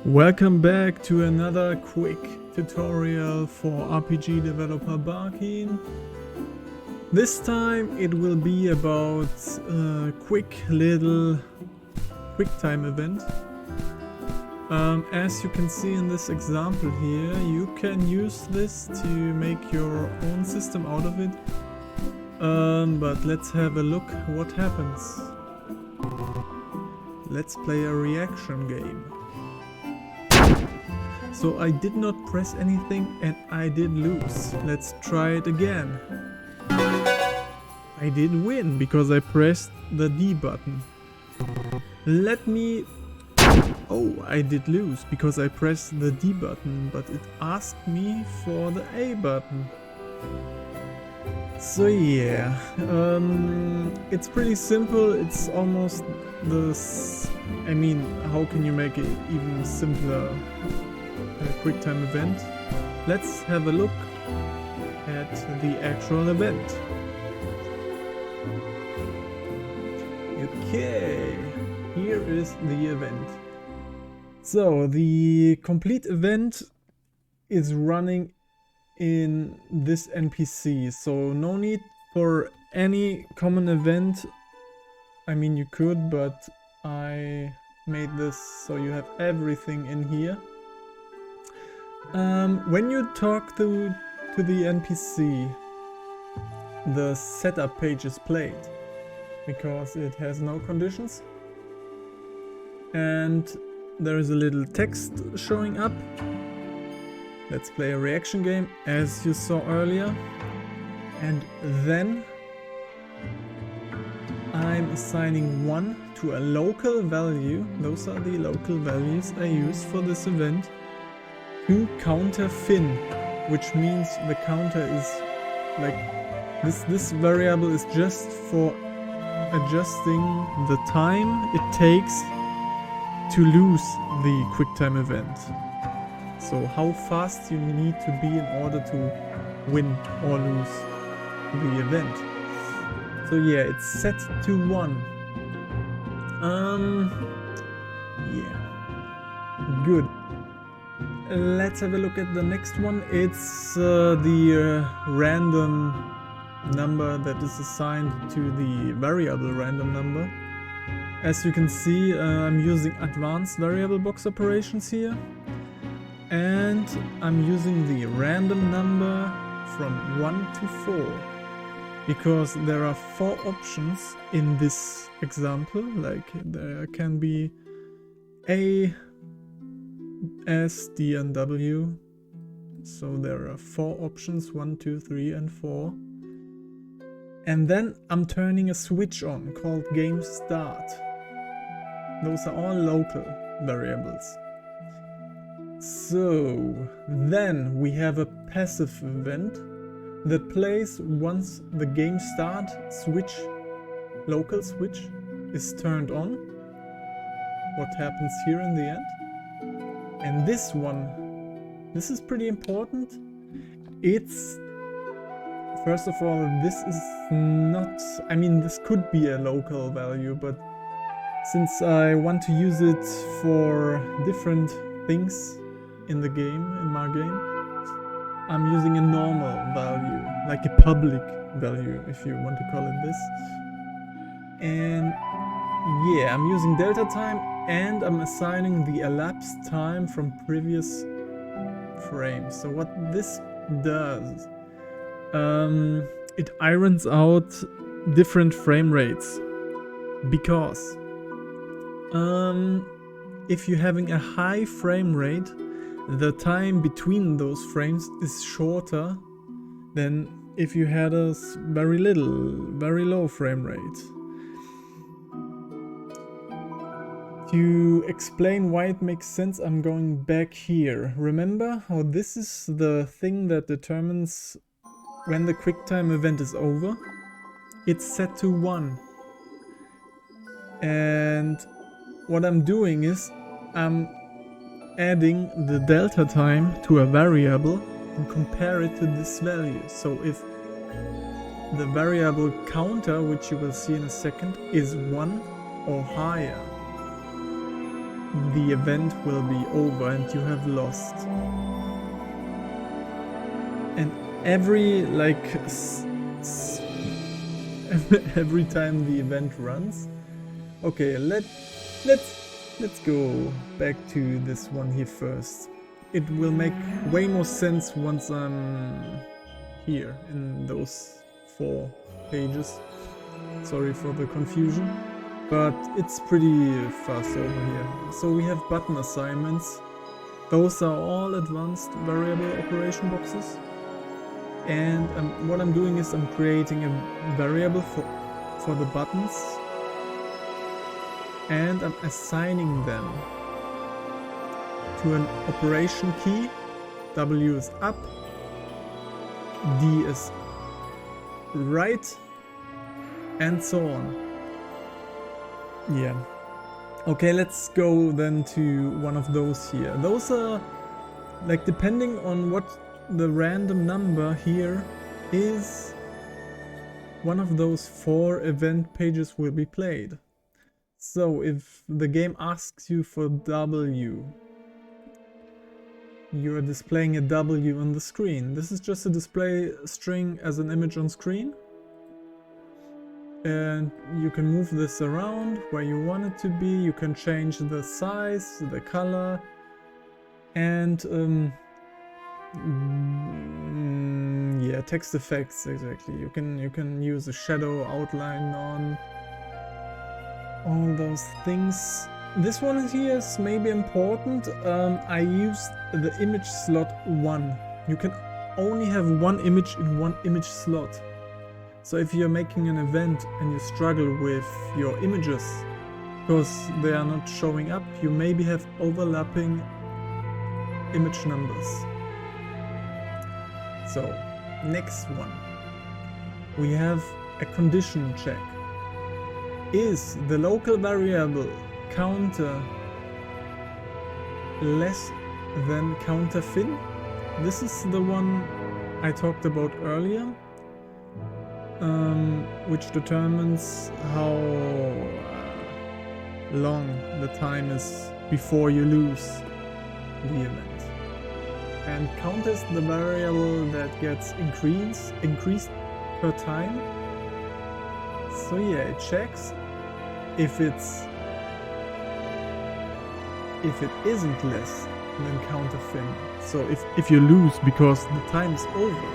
Welcome back to another quick tutorial for RPG developer Bakin. This time it will be about a quick little Quicktime event. As you can see in this example here, you can use this to make your own system out of it. But let's have a look what happens. Let's play a reaction game. So I did not press anything and I did lose. Let's try it again. I did win because I pressed the D button. Oh, I did lose because I pressed the D button, but it asked me for the A button. So yeah, it's pretty simple. It's almost this. I mean, how can you make it even simpler? A Quicktime event. Let's have a look at the actual event. Okay, here is the event. So the complete event is running in this NPC, so no need for any common event. I mean, you could, but I made this so you have everything in here. When you talk to the NPC, the setup page is played because it has no conditions, and there is a little text showing up. Let's play a reaction game as you saw earlier, and then I'm assigning 1 to a local value. Those are the local values I use for this event. To counter fin, which means the counter is like this variable is just for adjusting the time it takes to lose the Quicktime event. So how fast you need to be in order to win or lose the event. So yeah, it's set to 1. Yeah, good. Let's have a look at the next one. It's the random number that is assigned to the variable random number. As you can see, I'm using advanced variable box operations here, and I'm using the random number from 1 to 4 because there are 4 options in this example. Like there can be A, S, D and W. So there are 4 options, 1, 2, 3 and 4. And then I'm turning a switch on called game start. Those are all local variables. So then we have a passive event that plays once the game start switch, local switch, is turned on. What happens here in the end? And this one, this is pretty important. It's, first of all, this is not, I mean, this could be a local value, but since I want to use it for different things in the game, in my game, I'm using a normal value, like a public value, if you want to call it this. And yeah, I'm using delta time, and I'm assigning the elapsed time from previous frames. So what this does, it irons out different frame rates, because if you're having a high frame rate, the time between those frames is shorter than if you had a very low frame rate. To explain why it makes sense, I'm going back here. Remember how this is the thing that determines when the Quicktime event is over? It's set to 1. And what I'm doing is I'm adding the delta time to a variable and compare it to this value. So if the variable counter, which you will see in a second, is 1 or higher, the event will be over and you have lost. And every every time the event runs. Okay, let's go back to this one here first. It will make way more sense once I'm here in those 4 pages. Sorry for the confusion, but it's pretty fast over here. So we have button assignments. Those are all advanced variable operation boxes. And what I'm doing is I'm creating a variable for the buttons, and I'm assigning them to an operation key. W is up, D is right, and so on. Yeah. Okay, let's go then to one of those here. Those are, like, depending on what the random number here is, one of those 4 event pages will be played. So if the game asks you for W, you're displaying a W on the screen. This is just a display string as an image on screen. And you can move this around where you want it to be. You can change the size, the color, and yeah, text effects, exactly. You can use a shadow outline on all those things. This one here is maybe important. I used the image slot 1. You can only have 1 image in 1 image slot. So if you're making an event and you struggle with your images because they are not showing up, you maybe have overlapping image numbers. So, next one. We have a condition check. Is the local variable counter less than counter fin? This is the one I talked about earlier, which determines how long the time is before you lose the event. And count is the variable that gets increased per time. So yeah, it checks if it isn't less than counter fin. So if you lose because the time is over,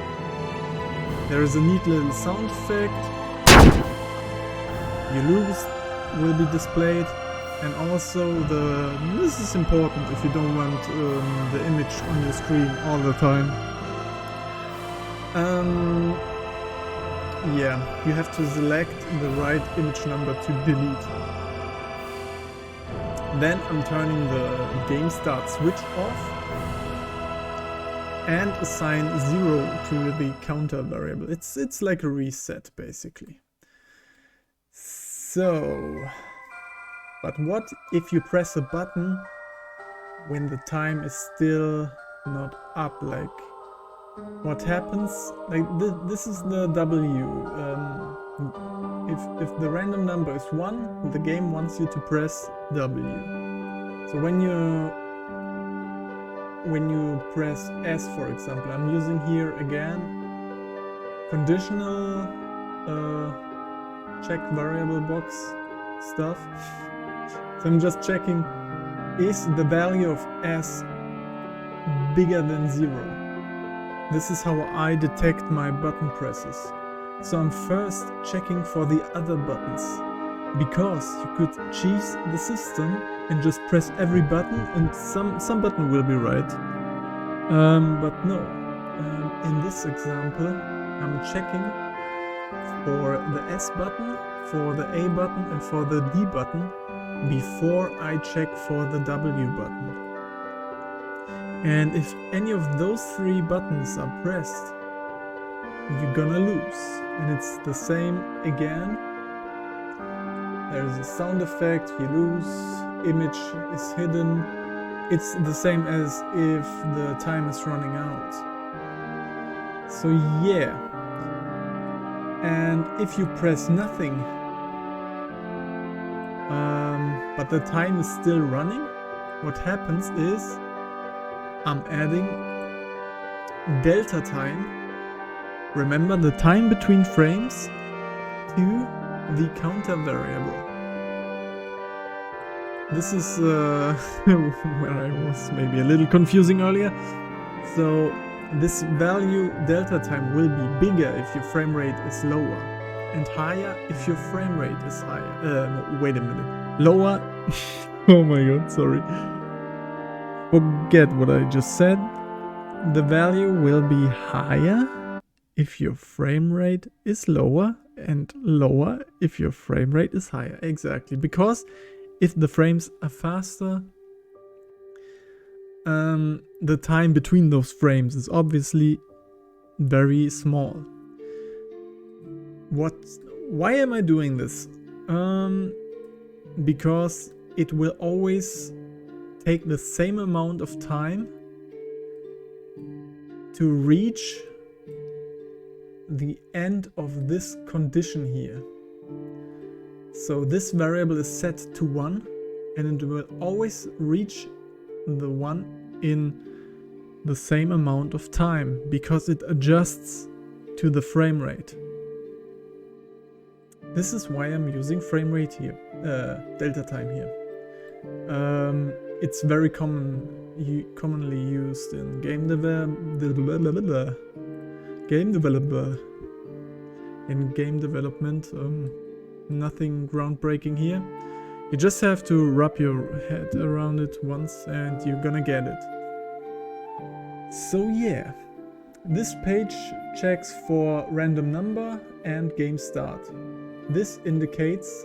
there is a neat little sound effect. You lose will be displayed, and also this is important if you don't want the image on your screen all the time. Yeah, you have to select the right image number to delete. Then I'm turning the game start switch off and assign 0 to the counter variable. It's like a reset basically. So, but what if you press a button when the time is still not up? Like, what happens? Like this is the W. If the random number is 1, the game wants you to press W. So when you press S, for example, I'm using here again conditional check variable box stuff. So I'm just checking, is the value of S bigger than 0? This is how I detect my button presses. So I'm first checking for the other buttons, because you could cheese the system and just press every button and some button will be right. But no, in this example I'm checking for the S button, for the A button and for the D button before I check for the W button. And if any of those 3 buttons are pressed, you're gonna lose. And it's the same again. There's a sound effect, you lose, image is hidden. It's the same as if the time is running out. So yeah. And if you press nothing, but the time is still running, what happens is I'm adding delta time, remember the time between frames, to the counter variable. This is where I was maybe a little confusing earlier. So this value delta time will be bigger if your frame rate is lower, and higher if your frame rate is higher. No, wait a minute. Lower. Oh my god, sorry. Forget what I just said. The value will be higher if your frame rate is lower, and lower if your frame rate is higher. Exactly, because if the frames are faster, the time between those frames is obviously very small. Why am I doing this? Because it will always take the same amount of time to reach the end of this condition here. So this variable is set to 1, and it will always reach the 1 in the same amount of time, because it adjusts to the frame rate. This is why I'm using frame rate here, delta time here. It's very commonly used in game development. Nothing groundbreaking here. You just have to wrap your head around it once and you're gonna get it. So yeah, this page checks for random number and game start. This indicates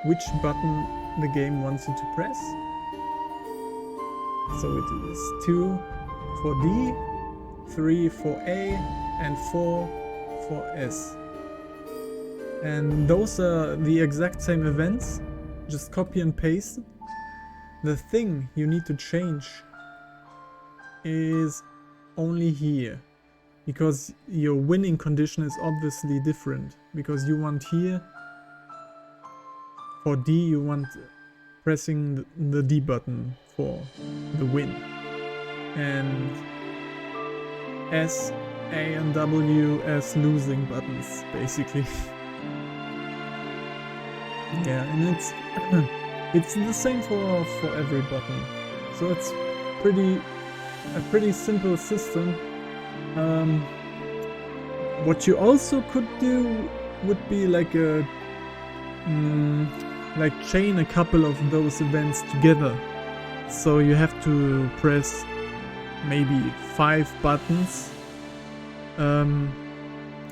which button the game wants you to press. So it is 2 for D, 3 for A, and 4 for S. And those are the exact same events, just copy and paste. The thing you need to change is only here, because your winning condition is obviously different, because you want here, for D you want pressing the D button for the win, and S, A and W as losing buttons basically. Yeah, and it's the same for every button, so it's a pretty simple system. What you also could do would be like chain a couple of those events together. So you have to press maybe 5 buttons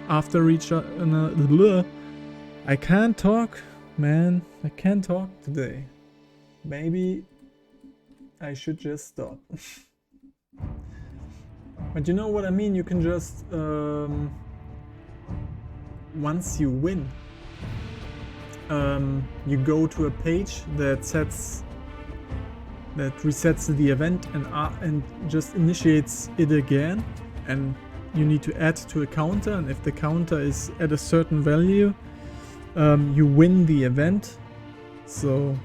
after each other. I can't talk. Man, I can't talk today. Maybe I should just stop. But you know what I mean? You can just once you win, you go to a page that resets the event and just initiates it again, and you need to add to a counter, and if the counter is at a certain value, you win the event. So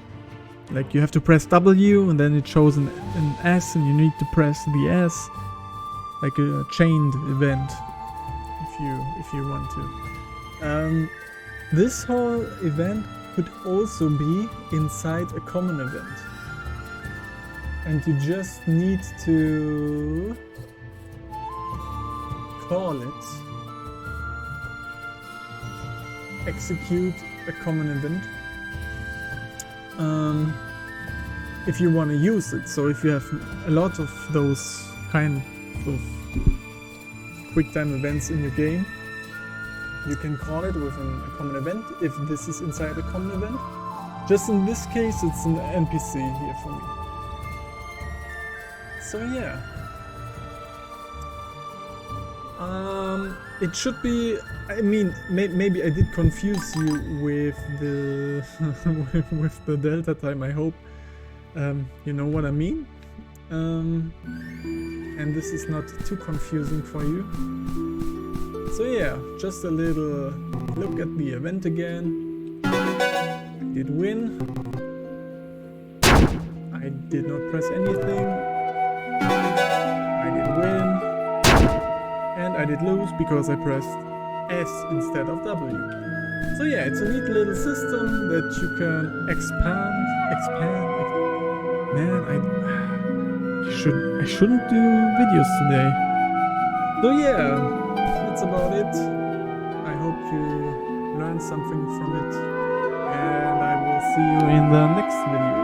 like you have to press W and then it shows an S and you need to press the S, like a chained event if you want to. This whole event could also be inside a common event, and you just need to call it execute a common event if you want to use it. So if you have a lot of those kind of QuickTime events in your game, you can call it with a common event if this is inside a common event. Just in this case it's an NPC here for me. So yeah, it should be, I mean, maybe I did confuse you with the with the delta time. I hope you know what I mean, and this is not too confusing for you. So yeah, just a little look at the event again. I did win. I did not press anything. I did win. And I did lose because I pressed S instead of W. So yeah, it's a neat little system that you can expand. Man, I shouldn't do videos today. So yeah, that's about it. I hope you learned something from it, and I will see you in the next video.